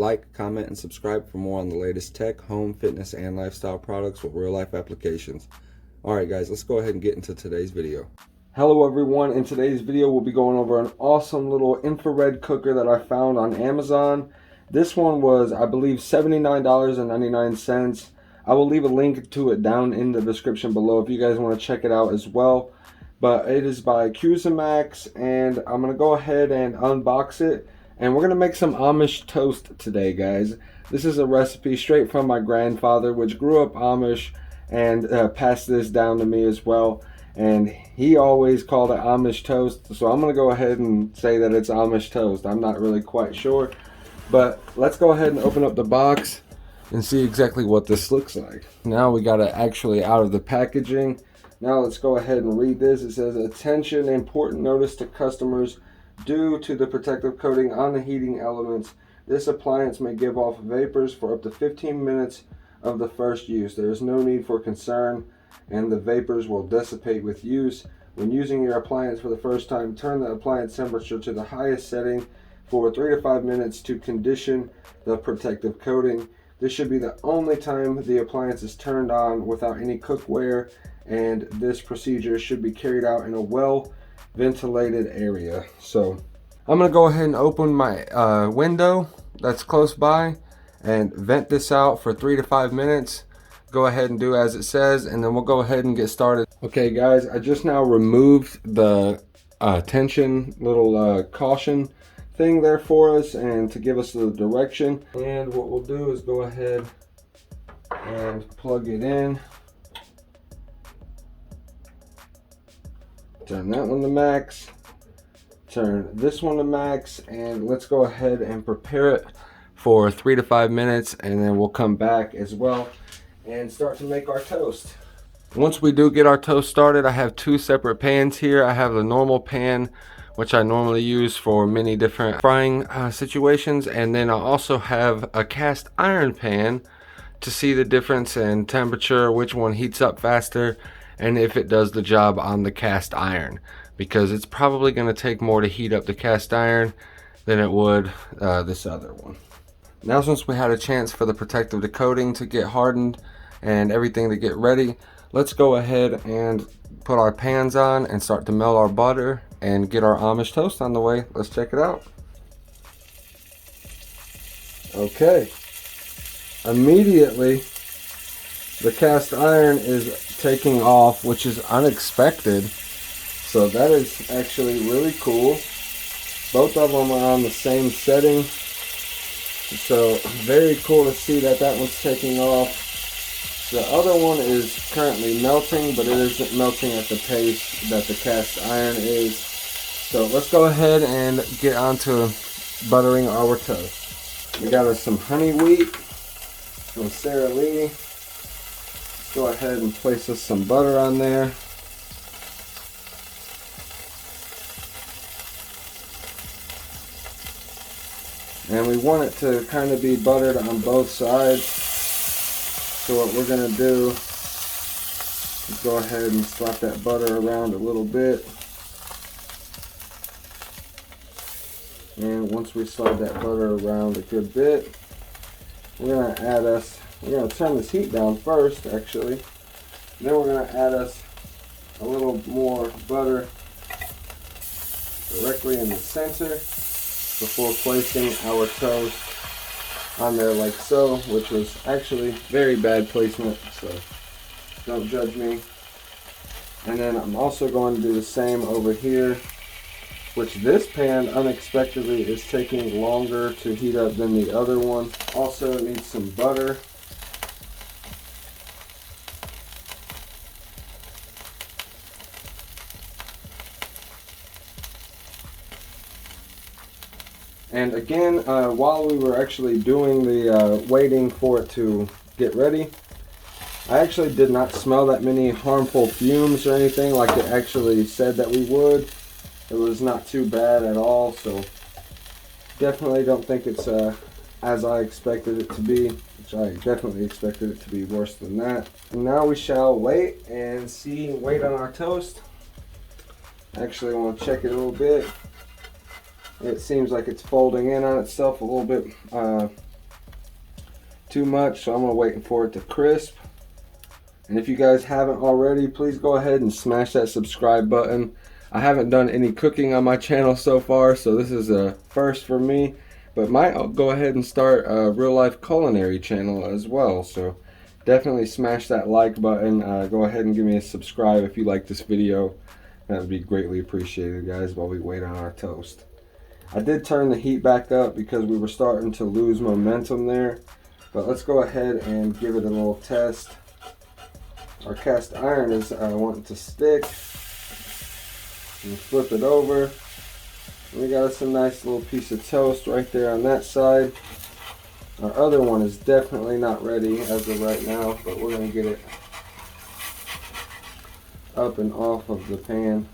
like, comment, and subscribe for more on the latest tech, home, fitness, and lifestyle products with real-life applications. Alright guys, let's go ahead and get into today's video. Hello everyone, in today's video we'll be going over an awesome little infrared cooker that I found on Amazon. This one was, I believe, $79.99. I will leave a link to it down in the description below if you guys want to check it out as well. But it is by Cusimax, and I'm going to go ahead and unbox it. And we're going to make some Amish toast today, guys. This is a recipe straight from my grandfather, which grew up Amish, and passed this down to me as well. And he always called it Amish toast, so I'm going to go ahead and say that it's Amish toast. I'm not really quite sure. But let's go ahead and open up the box and see exactly what this looks like. Now we got it actually out of the packaging. Now let's go ahead and read this. It says, "Attention, important notice to customers. Due to the protective coating on the heating elements, this appliance may give off vapors for up to 15 minutes of the first use. There is no need for concern, and the vapors will dissipate with use. When using your appliance for the first time, turn the appliance temperature to the highest setting for 3 to 5 minutes to condition the protective coating. This should be the only time the appliance is turned on without any cookware, and this procedure should be carried out in a well ventilated area." So I'm going to go ahead and open my window that's close by and vent this out for 3 to 5 minutes. Go ahead and do as it says, and then we'll go ahead and get started. Okay guys, I just now removed the tension little caution thing there for us, and to give us the direction. And what we'll do is go ahead and plug it in. Turn that one to max, turn this one to max, and let's go ahead and prepare it for 3 to 5 minutes, and then we'll come back as well and start to make our toast. Once we do get our toast started, I have two separate pans here. I have the normal pan, which I normally use for many different frying situations, and then I also have a cast iron pan to see the difference in temperature, which one heats up faster, and if it does the job on the cast iron, because it's probably going to take more to heat up the cast iron than it would this other one. Now, since we had a chance for the protective coating to get hardened and everything to get ready, let's go ahead and put our pans on and start to melt our butter and get our Amish toast on the way. Let's check it out. Okay, immediately the cast iron is taking off, which is unexpected, so that is actually really cool. Both of them are on the same setting, so very cool to see that that one's taking off. The other one is currently melting, but it isn't melting at the pace that the cast iron is. So let's go ahead and get on to buttering our toast. We got us some honey wheat from Sara Lee. Let's go ahead and place us some butter on there. And we want it to kind of be buttered on both sides. So what we're going to do is go ahead and slap that butter around a little bit. And once we slide that butter around a good bit, we're going to turn this heat down first, actually. Then we're going to add us a little more butter directly in the center before placing our toast on there like so, which was actually very bad placement, so don't judge me. And then I'm also going to do the same over here, which this pan unexpectedly is taking longer to heat up than the other one. Also needs some butter. And again, while we were actually doing the waiting for it to get ready, I actually did not smell that many harmful fumes or anything like it actually said that we would. It was not too bad at all, so definitely don't think it's as I expected it to be, which I definitely expected it to be worse than that. And now we shall wait and wait on our toast. Actually, I want to check it a little bit. It seems like it's folding in on itself a little bit too much, so I'm gonna wait for it to crisp. And if you guys haven't already, please go ahead and smash that subscribe button. I haven't done any cooking on my channel so far, so this is a first for me, but might go ahead and start a real life culinary channel as well. So definitely smash that like button. Go ahead and give me a subscribe if you like this video. That would be greatly appreciated, guys, while we wait on our toast. I did turn the heat back up because we were starting to lose momentum there, but let's go ahead and give it a little test. Our cast iron is wanting to stick. And flip it over. We got us a nice little piece of toast right there on that side. Our other one is definitely not ready as of right now, but we're going to get it up and off of the pan.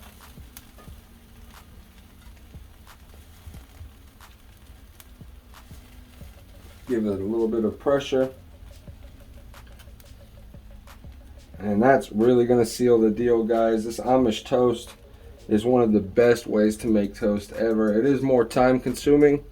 Give it a little bit of pressure. And that's really going to seal the deal, guys. This Amish toast is one of the best ways to make toast ever. It is more time consuming,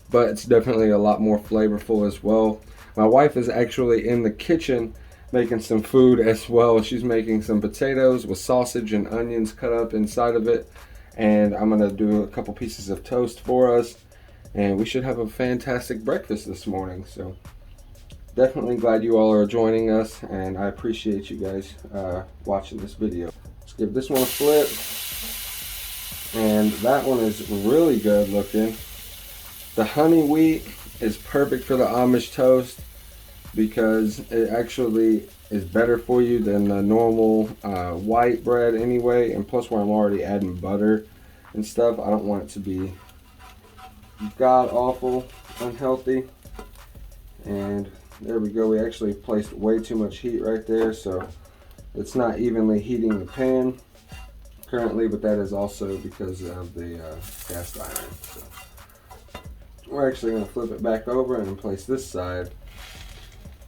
but it's definitely a lot more flavorful as well. My wife is actually in the kitchen making some food as well. She's making some potatoes with sausage and onions cut up inside of it. And I'm going to do a couple pieces of toast for us. And we should have a fantastic breakfast this morning. So definitely glad you all are joining us, and I appreciate you guys watching this video. Let's give this one a flip, and that one is really good looking. The honey wheat is perfect for the Amish toast because it actually is better for you than the normal white bread anyway, and plus where I'm already adding butter and stuff, I don't want it to be god awful unhealthy. And there we go. We actually placed way too much heat right there, so it's not evenly heating the pan currently, but that is also because of the cast iron. So we're actually going to flip it back over and place this side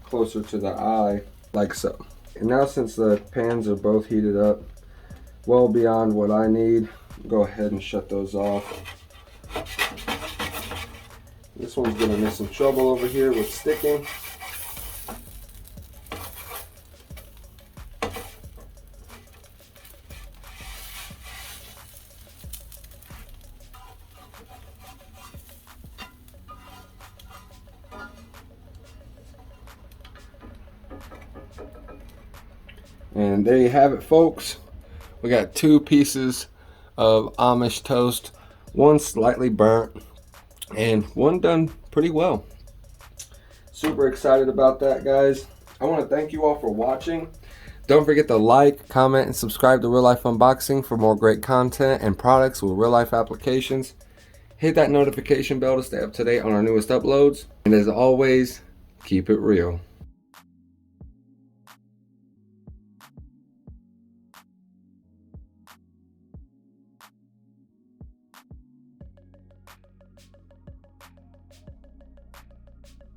closer to the eye, like so. And now, since the pans are both heated up well beyond what I need, go ahead and shut those off. This one's giving me some trouble over here with sticking. And there you have it, folks. We got two pieces of Amish toast, one slightly burnt and one done pretty well. Super excited about that, guys. I want to thank you all for watching. Don't forget to like, comment, and subscribe to Real Life Unboxing for more great content and products with real life applications. Hit that notification bell to stay up to date on our newest uploads. And as always, keep it real.